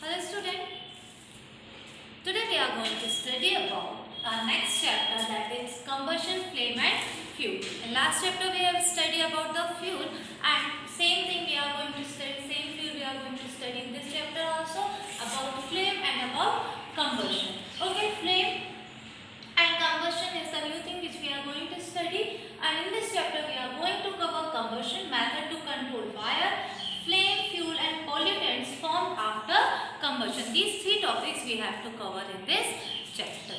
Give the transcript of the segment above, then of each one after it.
Hello student, today we are going to study about our next chapter, that is combustion, flame and fuel. In last chapter we have studied about the fuel, and same thing we are going to study, same fuel we are going to study in this chapter also, about flame and about combustion. Okay, flame and combustion is the new thing which we are going to study, and in this chapter we are going to cover combustion, method to control fire, flame, fuel and pollutants formed after combustion. These three topics we have to cover in this chapter.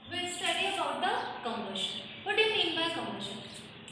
We'll study about the combustion. What do you mean by combustion?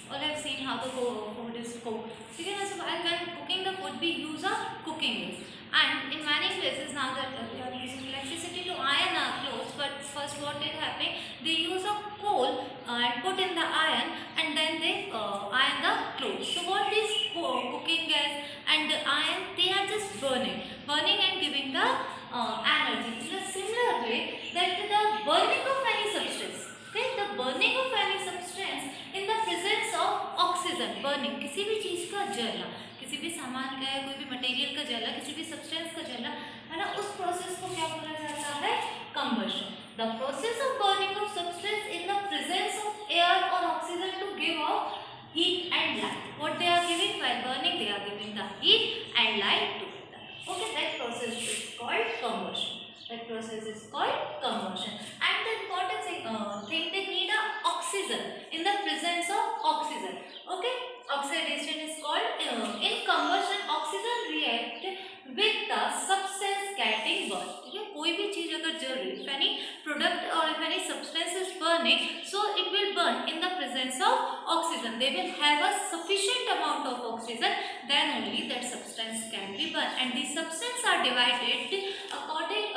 All have seen how the food is cooked. So when cooking the food we use a cooking gas, and in many places now that we are using electricity to iron our clothes, but first what is happening, they use a coal and put in the iron, and then they iron the clothes. So what this cooking gas and the iron, they are just burning and giving the energy. In a similar way, that the burning of any substance, okay, the burning of any substance in the presence of oxygen, burning किसी भी चीज का जलना, किसी भी सामान का या कोई भी मटेरियल का जलना, किसी भी सब्सटेंस का जलना है ना, उस प्रोसेस को क्या बोला जाता है? Combustion. The process of burning of substance in the presence of air or oxygen to give off heat and light. What they are giving while burning? They are giving the heat and light together. Okay, that process is called combustion. That process is called combustion. And the important thing, they need a oxygen in the presence of oxygen. Okay, oxidation is called in combustion. Oxygen react with the substance getting burned. Okay, कोई भी चीज अगर जल रही, if any product or if any substance is burning, so it will burn in the presence of oxygen. They will have a sufficient amount of oxygen, then only that substance can be burned. And these substances are divided according.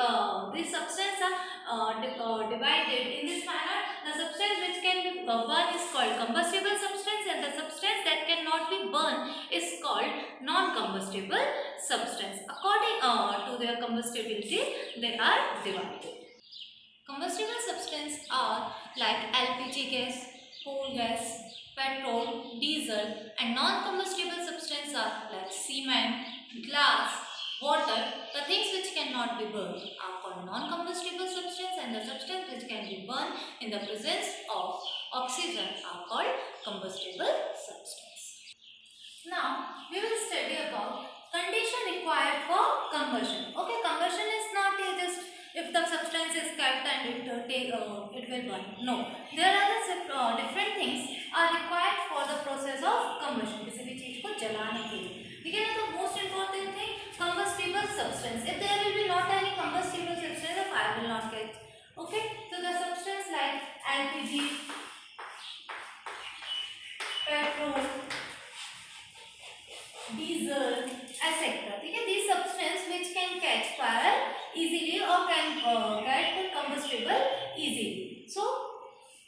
These substances are divided in this manner. The substance which can be burned is called combustible substance, and the substance that cannot be burned is called non-combustible substance. According to their combustibility, they are divided. Combustible substances are like LPG gas, coal gas, petrol, diesel, and non-combustible substances are like cement, glass, water. The things which cannot be burned are called non-combustible substance, and the substance which can be burned in the presence of oxygen are called combustible substance. Now we will study about condition required for combustion. Okay, combustion is not just if the substance is kept and it will burn. No, there are the different things are required for the process of combustion. किसी भी चीज को जलाने के लिए, ठीक है ना. तो most important thing, combustible substance. If there will be not any combustible substance, the fire will not get. Okay, so the substance like LPG, petrol, diesel, etc. ठीक है, these substance which can catch fire easily or can get combustible easily. So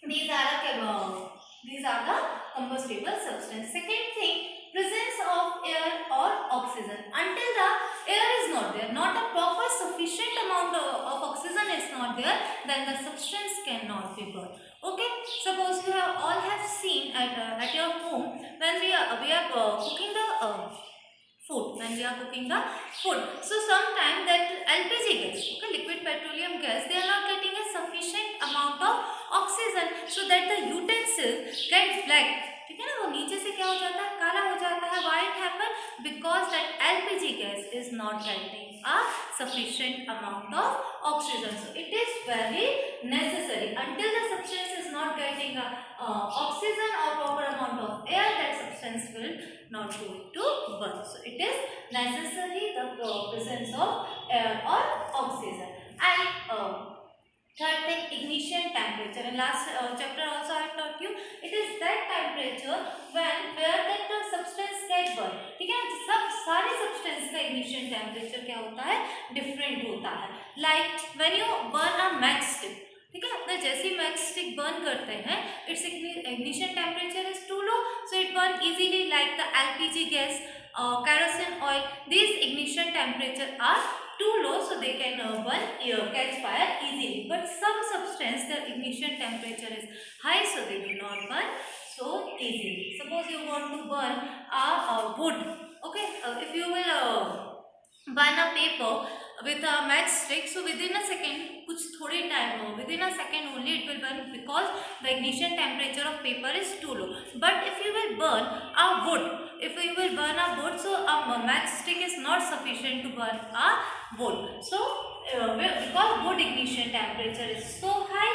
these are the combustible substance. Second thing, presence of air or oxygen. Until the air is not there, not a proper sufficient amount of oxygen is not there, then the substance cannot be burned. Okay, suppose you all have seen at your home when we are cooking the food. When we are cooking the food, so sometimes that LPG gas, okay, liquid petroleum gas, they are not getting a sufficient amount of oxygen, so that the utensil get black. ठीक है ना, वो नीचे से क्या हो जाता है, काला हो जाता है. Why it happen? Because that LPG gas is not getting a sufficient amount of oxygen. So it is very necessary. Until the substance is not getting a oxygen or proper amount of air, that substance will not going to burn. So it is necessary the presence of air or oxygen. And third thing, ignition temperature. In last chapter also I taught you, it is that temperature where that the substance get burned. ठीक है, सब सारे substance का ignition temperature क्या होता है, different होता है. Like when you burn a matchstick, ठीक है, अपने जैसी matchstick burn करते हैं, its ignition temperature is too low, so it burn easily. Like the LPG gas, kerosene oil, these ignition temperature are too low, so they can catch fire easily. But some substance, their ignition temperature is high, so they do not burn so easily. Suppose you want to burn a wood. Okay, if you will burn a paper with a matchstick, so within a second, कुछ थोड़ी time within a second only it will burn, because the ignition temperature of paper is too low. But if you will burn a wood, so a matchstick is not sufficient to burn a wood. So because wood ignition temperature is so high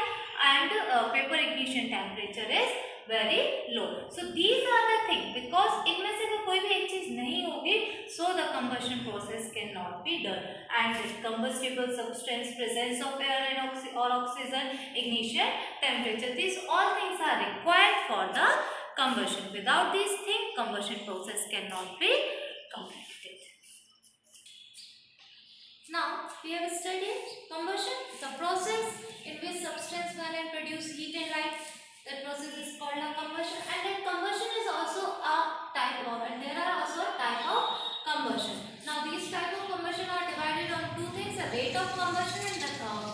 and paper ignition temperature is very low. So these are the things, because इनमें से कोई भी एक चीज नहीं होगी, so the combustion process cannot be done. And combustible substance, presence of air and or oxygen, ignition temperature, these all things are required for the combustion. Without these things, combustion process cannot be completed. Now we have studied combustion, the process in which substance burn and produce heat and light. That process is called a combustion, and that combustion is also a type of, and there are also a type of combustion. Now these type of combustion are divided on two things: the rate of combustion and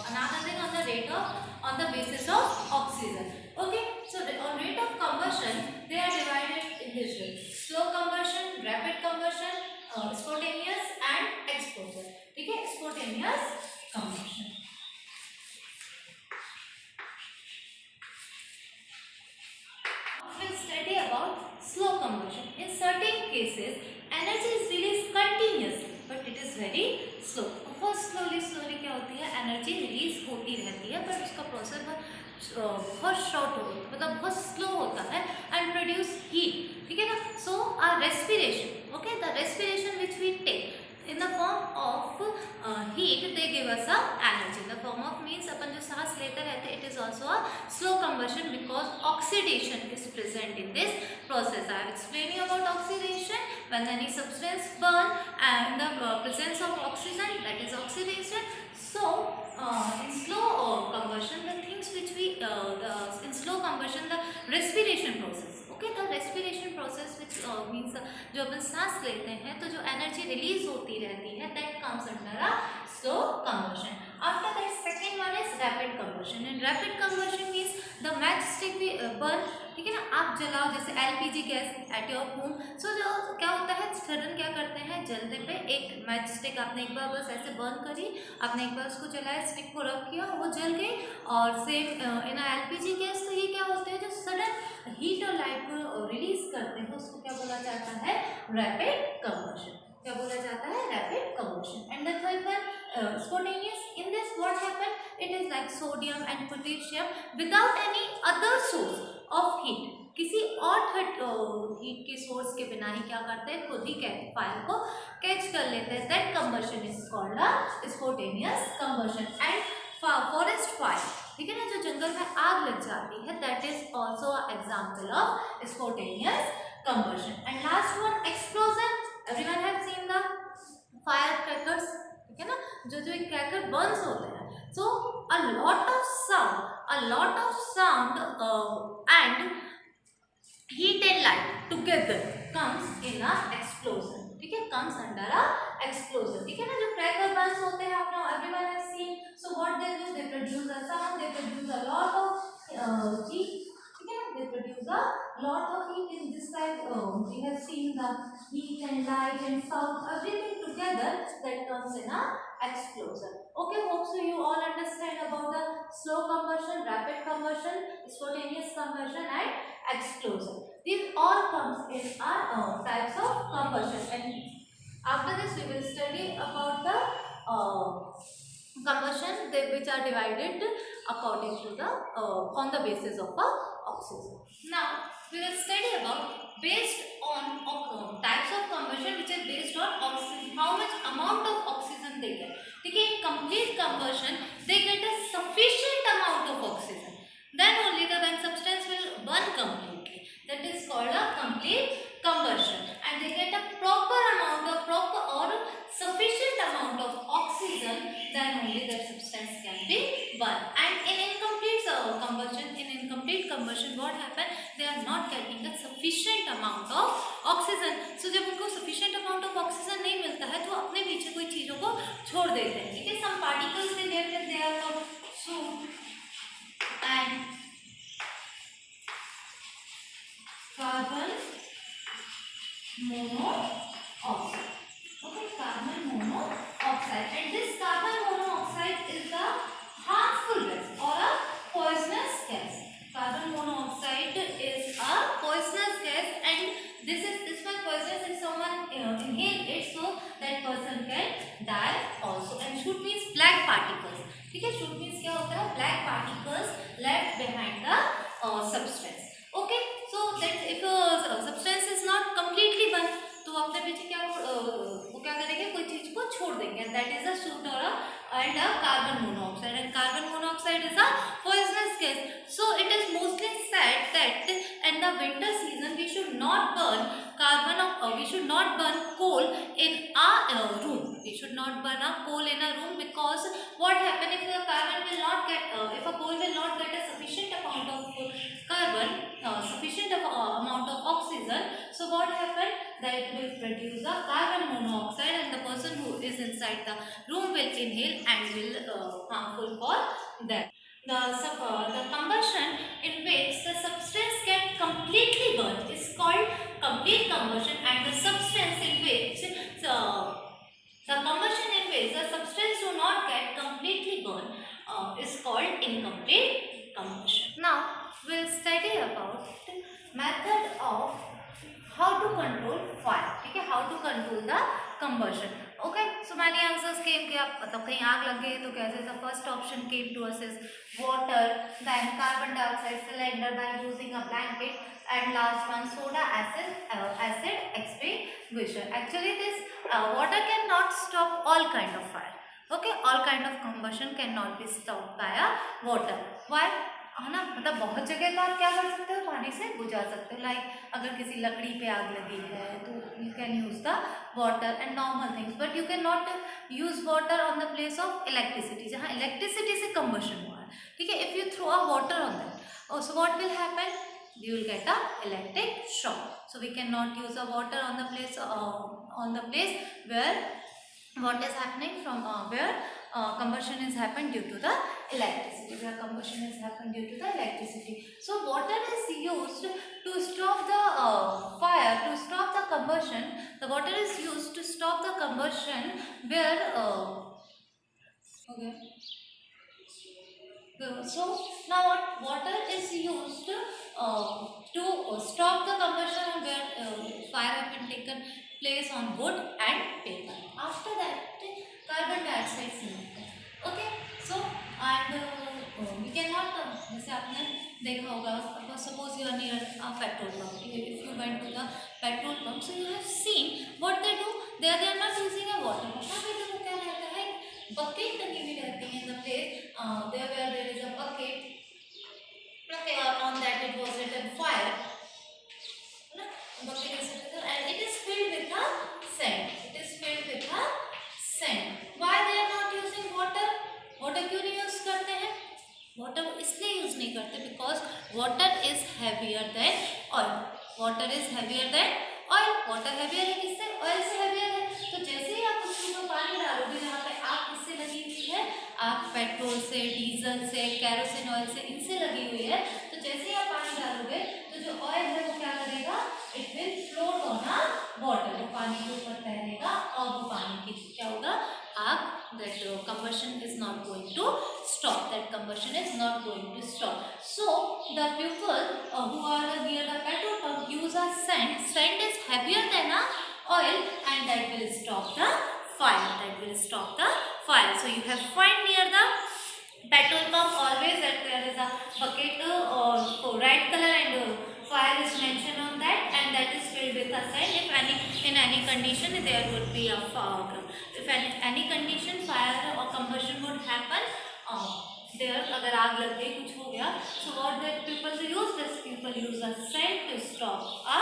another thing on the rate of, on the basis of oxygen. Okay, so on rate of combustion they are divided in this way: slow combustion, rapid combustion, spontaneous and explosion. ठीक है, spontaneous combustion. We'll study about slow combustion. In certain cases, energy is released continuously, but it is very slow. बहुत slowly क्या होती है, energy release होती रहती है, पर उसका प्रोसेस बहुत शॉर्ट हो, मतलब बहुत स्लो होता है, एंड प्रोड्यूस हीट. ठीक है ना. So our respiration, okay, the respiration which we take in the form of heat, they give us a energy. The form of means अपन जो सांस लेते रहते, it is also a slow combustion because oxidation is present in this process. I am explaining about oxidation. When any substance burn and the presence of oxygen, that is oxidation. So in slow combustion, the things which we in slow combustion, the respiration process. Okay, the respiration process which means जो अपन सांस लेते हैं तो जो energy release होती रहती है, that comes under a slow combustion. After that, second one is rapid combustion. And rapid combustion means the matchstick we burn. ठीक है ना, आप जलाओ जैसे LPG gas at your home. So जो क्या होता है, सडन क्या करते हैं, जलने पे एक मैच स्टिक आपने एक बार बस ऐसे बर्न करी, आपने एक बार उसको जलाया, स्टिक को रख किया, वो जल गई. और सेम इन LPG गैस, तो ये क्या होते हैं, जो सडन हीट और लाइट को रिलीज करते हैं, उसको क्या बोला जाता है, रैपिड कंबशन. क्या बोला जाता है, rapid combustion. And the third one spontaneous. In this what happen, it is like sodium and potassium without any other source of heat. किसी और हीट के सोर्स के बिना ही क्या करते हैं, खुद ही फायर को कैच कर लेते हैं. That combustion is called a spontaneous combustion. And forest fire, ठीक है ना, जो जंगल में आग लग जाती है, that is also example of spontaneous combustion. And last one, explosion. Everyone have seen the fire crackers, ठीक है ना, जो जो क्रैकर बर्न्स होते हैं. सो a lot of sound and heat and light together comes in a explosion. ठीक है, comes under a explosion. ठीक है ना, जो क्रैकर बर्न्स होते हैं, आपने everyone has seen. So what they do, they produce a sound, they produce a lot of heat. ठीक है ना, they produce a lot of heat. In this type we have seen the heat and light and sound, everything together, that comes in a explosion. Okay, hope so you all understand about the slow combustion, rapid combustion, spontaneous combustion and explosion. These all comes in our types of combustion. And after this we will study about the combustion which are divided according to the on the basis of oxygen. Now we will study about based on types of combustion which are based on oxygen, how much amount of oxygen they get. ठीक है, in complete combustion they get a sufficient amount of oxygen, then only the when substance will burn completely, that is called a complete combustion. And they get a proper amount of proper or sufficient amount of oxygen, then only that substance can be burned. And in incomplete combustion what happen, they are not getting the sufficient amount of oxygen. So जब उनको sufficient amount of oxygen नहीं मिलता है, तो अपने पीछे कोई चीजों को छोड़ देते हैं. ठीक है, some particles they are called soot and carbon monoxide. Okay, carbon monoxide. monoxide, and this carbon monoxide is the harmful gas or a poisonous gas. Carbon monoxide is a poisonous gas, and this one poisonous if someone inhale it, so that person can die also. And shoot means black particles. ठीक है, shoot means क्या होता है? Black particles left behind the substance. Okay, so that if a substance is not completely burned, तो अपने पीछे क्या वो क्या करेंगे, कोई चीज को छोड़ देंगे. That is a soot or a carbon monoxide, and carbon monoxide is a poisonous gas. So it is mostly said that in the winter season we should not burn we should not burn coal in a room. We should not burn a coal in a room, because what happen if a carbon will not get if a coal will not get a sufficient amount of carbon, sufficient amount of oxygen, so what happen, that it will produce a carbon monoxide, and the person who is inside the room will inhale and will harmful for them. The combustion in which the substance get completely burned is called complete combustion, and the substance in which the combustion in which the substance do not get completely burned is called incomplete combustion. Now we'll study about method of how to control fire. Okay, how to control the combustion. Okay, so many answers came कि आप मतलब कहीं आग लग गई तो कैसे. The first option came to us is water, then carbon dioxide cylinder by using a blanket, and last one soda acid extinguisher. Actually this water cannot stop all kind of fire. Okay, all kind of combustion cannot be stopped by a water. Why? है ना, मतलब बहुत जगह तो आप क्या कर सकते हो, पानी से बुझा सकते हो. लाइक अगर किसी लकड़ी पे आग लगी है तो you can use the water and normal things, but you can not use water on the place of electricity, जहाँ इलेक्ट्रिसिटी से कंबशन हुआ है. ठीक है, if you throw a water on that, so what will happen, you will get a electric shock. So we cannot use a water on the place where what is happening from where combustion is happened due to the electricity, where combustion is happened due to the electricity. So water is used to stop the fire, to stop the combustion. The water is used to stop the combustion where okay. So now what water is used to stop the combustion where fire have been taken place on wood and paper. After that carbon dioxide cylinder. Okay, so and we cannot जैसे आपने देखा होगा, suppose you are near a petrol pump. If you went to the petrol pump, so you have seen what they do. They are not using a water. वो क्या रहता है, bucket लगी हुई रहती है in the place there where there is a bucket. Okay, on that it was written fire. Bucket is written and it is filled with a sand. It is filled with a sand. Why they are not using water? Water क्यों नहीं use करते हैं? Water इसलिए use नहीं करते because water is heavier than oil. Water is heavier than oil. Water heavier है किससे? Oil से heavier है. तो जैसे ही आप उसमें पानी डालोगे, जहाँ पे आग किससे लगी हुई है, आग पेट्रोल से, डीजल से, कैरोसिन ऑयल से, इनसे लगी हुई है, तो जैसे ही आप पानी डालोगे तो जो ऑयल है वो क्या करेगा, it will float on a water, वो पानी के ऊपर तैरेगा और वो पानी की क्या होगा, आग, that combustion is not going to stop. That combustion is not going to stop. So the people who are near the petrol pump use a sand. Sand is heavier than a oil, and that will stop the fire. That will stop the fire. So you have find near the petrol pump always that there is a bucket or red color and fire is mentioned on that, and that is filled with a sand. If in any condition there would be a fog. If any condition fire or combustion would happen there, अगर आग लग गई, कुछ हो गया, so what the people use, this people use a sand to stop a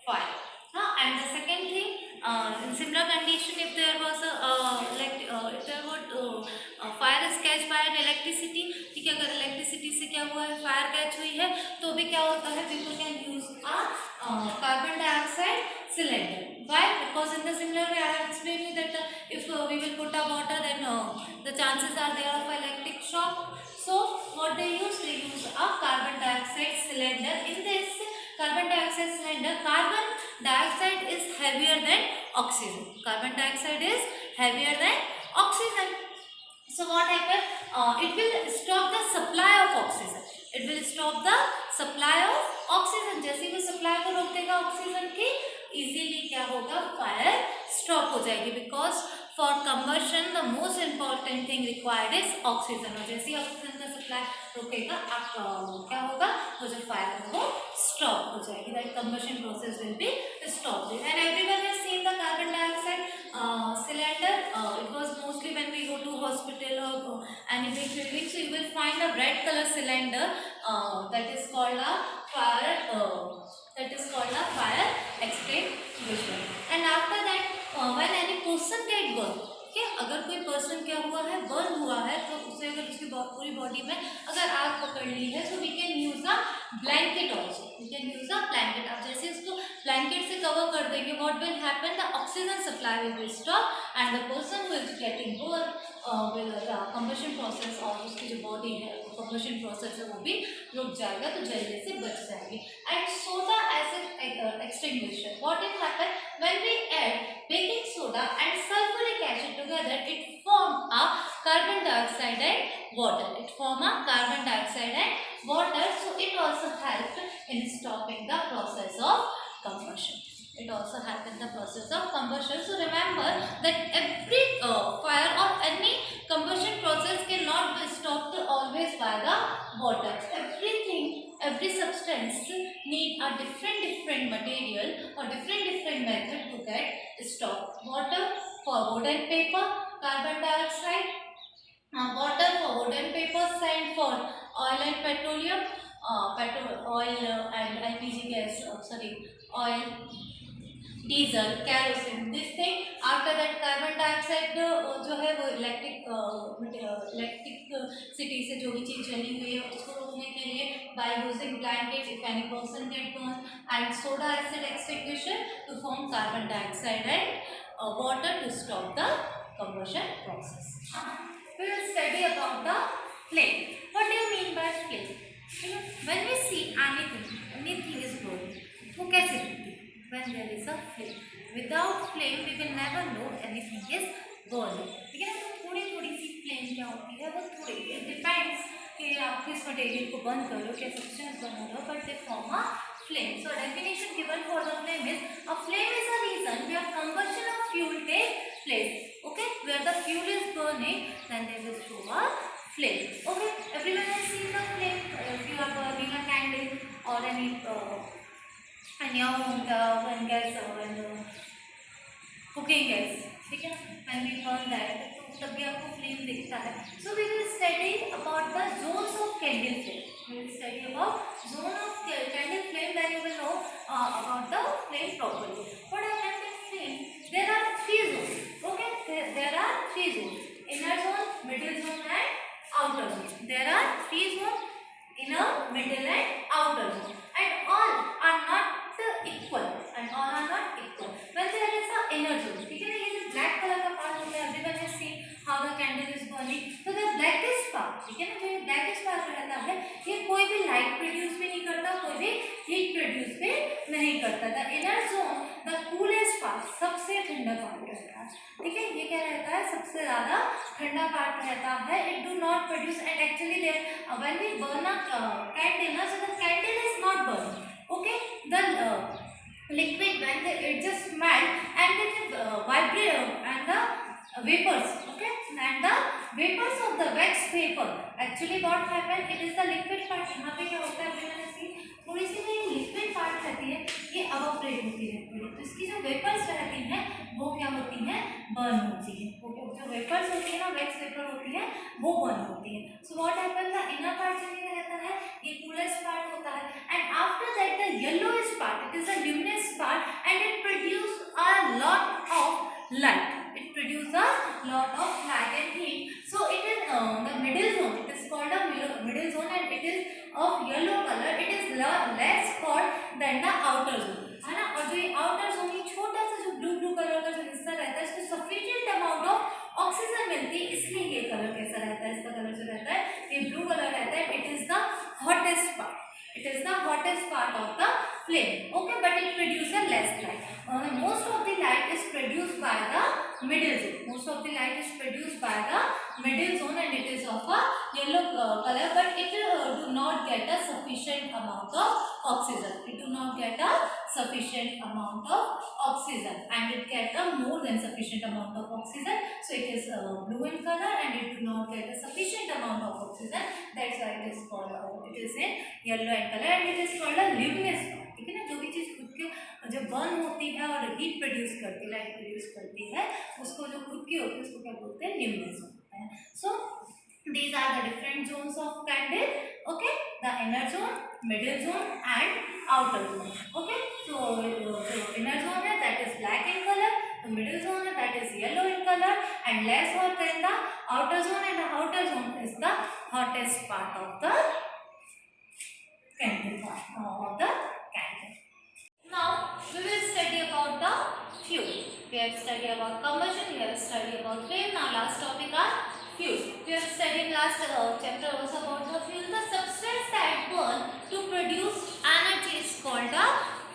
fire. And the second thing, in similar condition, if there was if there would fire is catch by an electricity, ठीक है, अगर electricity से क्या हुआ है, fire catch हुई है, तो भी क्या होता है, people can use a carbon dioxide cylinder. Why? Because in the similar way I have explained you that if we will put a water, then the chances are there of electric shock. So what they use a carbon dioxide cylinder. In this carbon dioxide cylinder, carbon dioxide is heavier than oxygen. Carbon dioxide is heavier than oxygen. So what happens? It will stop the supply of oxygen. It will stop the supply of oxygen. जैसे ही वो supply को रोक देगा oxygen की, easily क्या होगा? Fire stop हो जाएगी. Because for combustion the most important thing required is oxygen. और जैसे ही ऑक्सीजन का सप्लाई रोकेगा, आप क्या होगा? वो जो फायर है वो स्टॉप हो जाएगी. That combustion process will be stopped. And everyone has seen the carbon dioxide cylinder. It was mostly when we go to hospital or any big building, so you will find a red color cylinder that is called a fire. That is called a fire extinguisher. And after that, when any person get burned, कि अगर कोई person क्या हुआ है, burn हुआ है, तो उसे अगर उसकी पूरी बॉडी में अगर आग पकड़ ली है, तो we can use a blanket also. We can use a blanket. आप जैसे उसको ब्लैंकेट से कवर कर देंगे, what will happen? The oxygen supply will be stop and the person who is getting burn will the combustion process, और उसकी जो body है कंबशन प्रोसेस है वो भी रुक जाएगा, तो जलने से बच जाएगी. And soda acid extinguisher, what will happen when we add baking soda and sulfuric acid together? It form a carbon dioxide and water. It form a carbon dioxide and water. So it also helps in stopping the process of combustion. It also helps in the process of combustion. So remember that every fire or any combustion process cannot be stopped always by the water. Every substance need a different material or different method to get stopped. Water for wood and paper, carbon dioxide, water for wood and paper, sand for oil and petroleum, oil and LPG gas, oil, diesel, kerosene, this thing. After that carbon dioxide जो है वो electricity से जो भी चीज जली हुई है उसको रोकने के लिए by using blanket if any person get burn, and soda acid extinguisher to form carbon dioxide and water to stop the combustion process. We will study about the flame. What do you mean by flame? When we see anything is burning, वो कैसे दिखती है? When there is a flame. Without flame, we will never know anything is burning. ठीक है ना? तो थोड़ी सी flame क्या होती है? वो थोड़ी, it depends कि आप किस मटेरियल को बंद कर लो, क्या सब्सटेंस बना लो, but they form a flame. So definition given for the flame is: a flame is a region where combustion of fuel takes place. Okay, where the fuel is burning, then there will show a flame. Okay, everyone has seen the flame. If you are burning a candle or any and your home when gas when cooking gas, ठीक है, when we burn that, तो तभी आपको flame दिखता है. So we will study about the zones of candle flame. We will study about zone of candle flame, then you will know about the flame properly. What happens in flame? There are three zones. Okay, there are three zones: inner zone, middle zone, and outer zone. There are three zones: inner, middle, and outer zone, and all are not equal. When there is a inner zone, ठीक है ना, ये जो black color का part होता है, everyone has seen how the candle is burning. तो the blackest part, ठीक है ना, जो ये blackest part रहता है, ये कोई भी light produce भी नहीं करता, कोई भी heat produce भी नहीं करता. The inner zone, the coolest part, सबसे ठंडा part रहता है. ठीक है, ये क्या रहता है? सबसे ज़्यादा ठंडा part रहता है. It do not produce, and actually there when we burn a candle, so the candle is not burning. Okay, the liquid when it just melt and it vibrate and the vapors. Okay, and the vapors of the wax vapor, actually what happen, it is the liquid part. यहाँ पे क्या होता है, मैंने सी थोड़ी सी जो liquid part रहती है ये अवोपरेट होती रहती है, तो इसकी जो वेपर्स रहती हैं वो क्या होती हैं? बर्न होती है. वो जो वेपर्स होती है ना, वैक्स वेपर होती है, वो बर्न होती है. So what happen, the inner part जो ये रहता है ये कूलेस्ट पार्ट होता है, and after that the yellowish part, it is the luminous part, and it produce a lot of light. It produces a lot of light and heat. So it is the middle zone. It is called a middle zone, and it is of yellow color. It is less hot than the outer zone, है ना. और जो ये outer zone, ये छोटा सा जो blue colour का जो हिस्सा रहता है, इसमें sufficient amount of ऑक्सीजन मिलती है, इसलिए ये कलर कैसा रहता है, इसका कलर जो रहता है ये ब्लू कलर रहता है. It is the hottest part. It is the hottest part of the flame. Okay, but it produces less light. Most of the light is produced by the middle zone. most of the light is produced by the middle zone and it is of a yellow color, but it do not get a sufficient amount of oxygen. It do not get a sufficient amount of oxygen, and it get a more than sufficient amount of oxygen. So it is blue in color and it do not get a sufficient amount of oxygen. That's why it is called it is in yellow in color and it is called a luminous part. ठीक है ना, जो भी चीज खुद के जब burn होती है और हीट प्रोड्यूस करती है, लाइट प्रोड्यूस करती है, उसको जो खुद की होती है उसको क्या बोलते हैं, ल्यूमिनस बोलते हैं. सो these are the different zones of candle. Okay, the inner zone, middle zone and outer zone. Okay, so inner zone है that is black in color, the middle zone है that is yellow in color and less hot than the outer zone, and the outer zone is the hottest part of the candle of the candle. Now we will study about the fuel. We have studied about combustion, we have studied about flame. Now last topic are fuel. We have studied last chapter also about the fuel. The substance that burn to produce energy is called a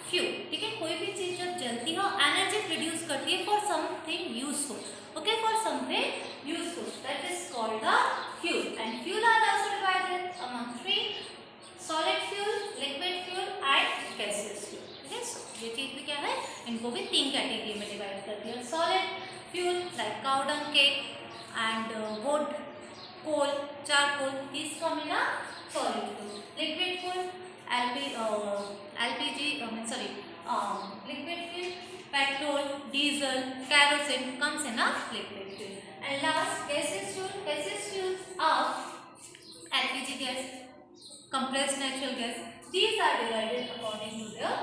fuel. ठीक है, कोई भी चीज जब जलती है energy produce करती है for something useful. Okay, for something useful, that is called the fuel. And fuel are also divided among three: solid fuel, liquid fuel and gaseous fuel. ठीक है, ये चीज भी क्या है, इनको भी तीन कैटेगरी में डिवाइड करती है. Solid fuel like cow dung cake and wood, coal, charcoal, these come in a solid fuel. Liquid fuel, LPG, liquid fuel, petrol, diesel, kerosene comes in a liquid fuel. And last, gaseous fuel. Gaseous fuels are LPG gas, compressed natural gas. These are divided according to their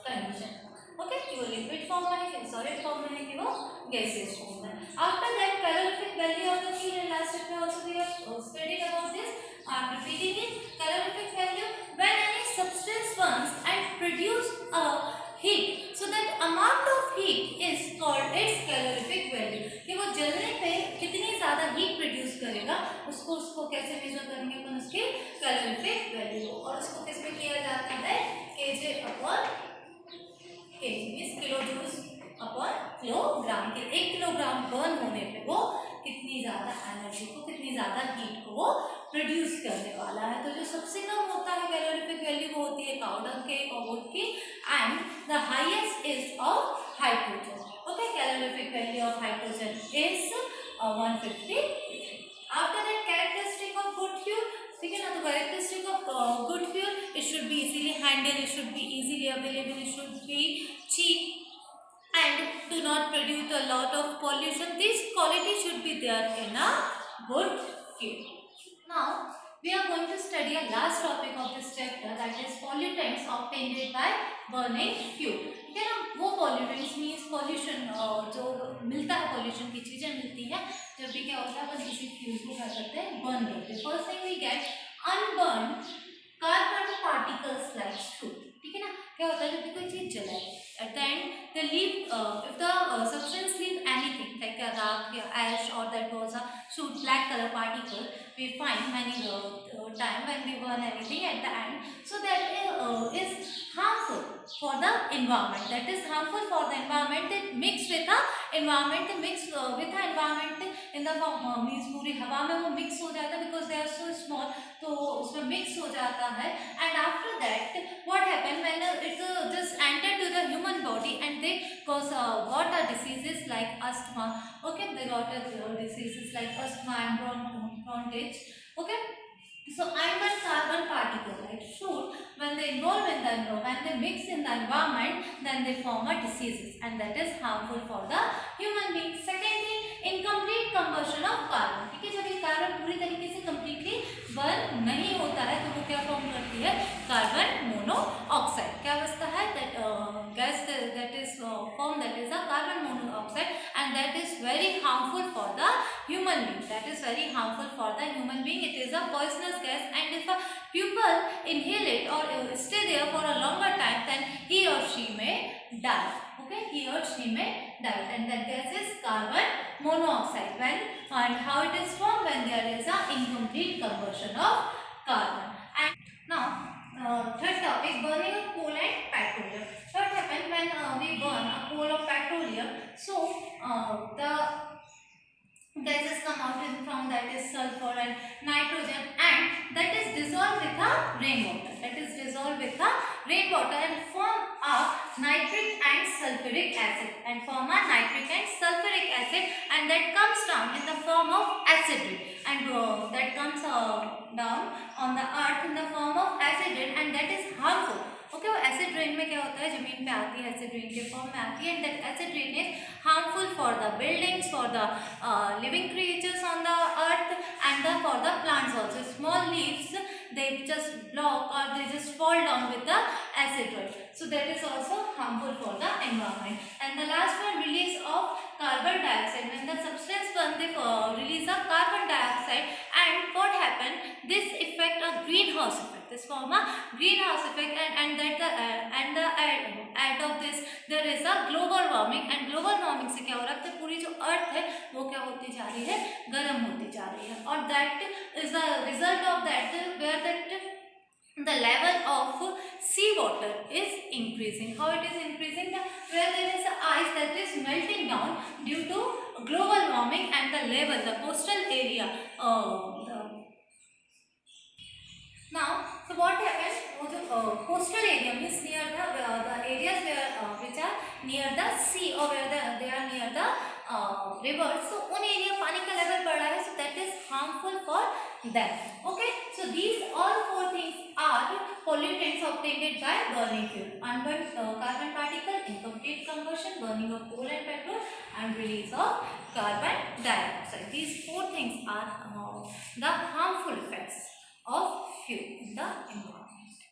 condition. Okay, वो liquid form में है, solid form में है, कि वो gaseous form में. After that calorific value of the fuel, in last chapter also we have studied about this. I am repeating it. Calorific value, when any substance burns and produce a heat, so that amount of heat is called its calorific value. कि वो जलने पे कितनी ज्यादा heat produce करेगा, उसको कैसे major करेंगे अपन, उसकी कैलोरीफिक वैल्यू. और उसको किस में किया जाता है, KJ upon KG, means kilojoules upon kilogram. के 1 किलोग्राम बर्न होने पे वो कितनी ज्यादा एनर्जी को, कितनी ज्यादा हीट को वो प्रोड्यूस करने वाला है. तो जो सबसे कम होता है कैलोरीफिक वैल्यू वो होती है काउ डंग केक और वुड की, and the highest is of hydrogen. Okay, calorific value of hydrogen is 150. After that characteristic of good fuel. ठीक है ना, तो characteristic of good fuel, it should be easily handle, it should be easily available, it should be cheap and do not produce a lot of pollution. This quality should be there in a good fuel. Now we are going to study a last topic of this chapter, that is pollutants obtained by burning fuel. ठीक है ना, वो pollutants means pollution, जो मिलता है, pollution की चीजें मिलती है जब भी क्या होता है, अपन किसी फ्यूल को क्या करते हैं, बर्न करते हैं. First thing we get unburned carbon particles like soot. ठीक है ना, क्या होता है जब कोई चीज जलाए, at the end they leave, if the substance leave anything like a rock or ash or that was a soot black color particle, we find many time when we burn anything at the end, so that is harmful for the environment, that is harmful for the environment. They mix with the environment, they mix with the environment in the form, means पूरी हवा में वो mix हो जाता है, because they are so small, तो उसमें mix हो जाता है. And after that what happen, when it just enter to the human body and they cause water diseases like asthma. Okay, they got diseases like asthma and bronchitis. Okay, so iron carbon particle like soot, when they involve in the when they mix in the environment, then they form a diseases, and that is harmful for the human being. Second thing, incomplete combustion of carbon. ठीक है, जब ये carbon पूरी तरीके से completely burn नहीं होता है तो वो क्या फॉर्म करती है, कार्बन मोनोऑक्साइड. क्या बचता है, that gas that is formed, that is a carbon monoxide, and that is very harmful for the human being. That is very harmful for the human being. It is a poisonous gas, and if a pupil inhale it or stay there for a longer time, then he or she may die. Okay, he or she may die, and that gas is carbon monoxide. When and how it is formed, when there is a incomplete combustion of carbon. And now third topic, burning of coal and petroleum. What happens when we burn a coal or petroleum? So the gases come out from that is sulfur and nitrogen, and that is dissolved with the rainwater. That is dissolved with the rainwater and form a nitric and sulfuric acid, and that comes down in the form of acid rain, and that comes down on the earth in the form of acid rain, and that is harmful. Okay वो acid rain में क्या होता है, जमीन पे आती है, acid rain के फॉर्म में आती है, and that acid rain is harmful for the buildings, for the living creatures on the earth, and for the plants also. Small leaves they just block or they just fall down with the acid rain, so that is also harmful for the environment. And the last one, release of carbon dioxide. When the substance burn, they release of carbon dioxide, and what happen, this affect a greenhouse effect, this form a greenhouse effect, and that the add of this there is a global warming, and global warming से क्या हो रहा है, पूरी जो अर्थ है वो क्या होती जा रही है, गर्म होती जा रही है, और that is the result of that where that the level of sea water is increasing. How it is increasing? Where there is ice that is melting down due to global warming, and the level, the coastal area, now so what happens, coastal area means near the areas where which are near the sea, or where they are near the rivers, so उन area पानी का level बढ़ रहा है, so that is harmful for them. Okay, so these all four things are pollutants obtained by burning fuel: unburned carbon particle, incomplete combustion, burning of coal and petrol, and release of carbon dioxide. These four things are the harmful effects of fuel in the environment.